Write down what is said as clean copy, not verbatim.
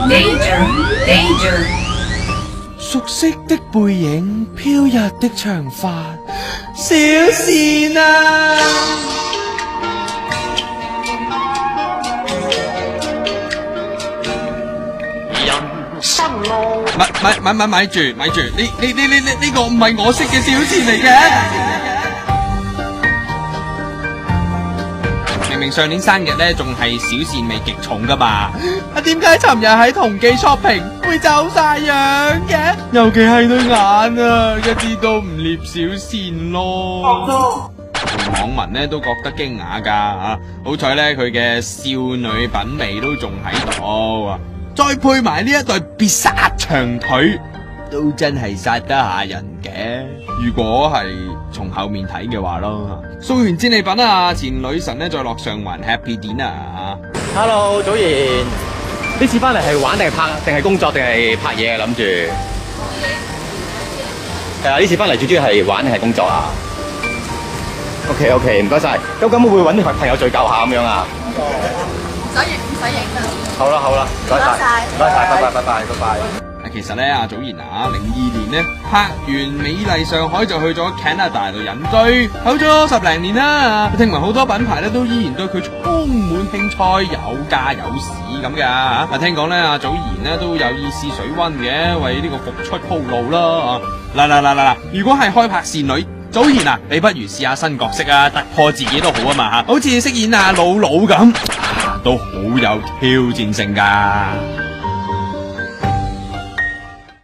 Danger, danger. 熟悉的背影，飄逸的長髮，小倩啊！咪住，呢個唔係我識嘅小倩嚟嘅。明明上年生日咧，仲係小倩味極重噶嘛？點解尋日喺同記 shopping 會走晒樣嘅？尤其係對眼啊，一啲都唔獵小倩咯。網民咧都覺得驚訝噶吓，好彩咧佢嘅少女品味都仲喺度啊！再配埋呢一對必殺長腿，都真係殺得下人嘅。如果係從後面睇嘅話咯，送完戰利品啊，前女神咧再落上環 Happy Dinner 啊 Hello， 祖賢，呢次翻嚟係玩定係拍定係工作定係拍嘢啊？諗住係啊，呢次翻嚟最主要係玩定係工作啊？OK， 唔該晒。咁會唔會揾啲朋友聚舊下咁樣啊？唔使影啦。好啦，唔該晒，拜拜。其實咧，阿祖賢啊，02年咧拍完《美麗上海》就去咗 Canada 度隱居，唞咗10零年啦。聽聞好多品牌咧都依然對佢充滿興趣，有價有市咁噶。聽講咧，阿祖賢咧都有意試水溫嘅，為呢個復出鋪路啦。嗱，如果係開拍倩女，祖賢啊，你不如試下新角色啊，突破自己都好啊嘛吓，好似飾演阿魯魯咁，都好有挑戰性噶。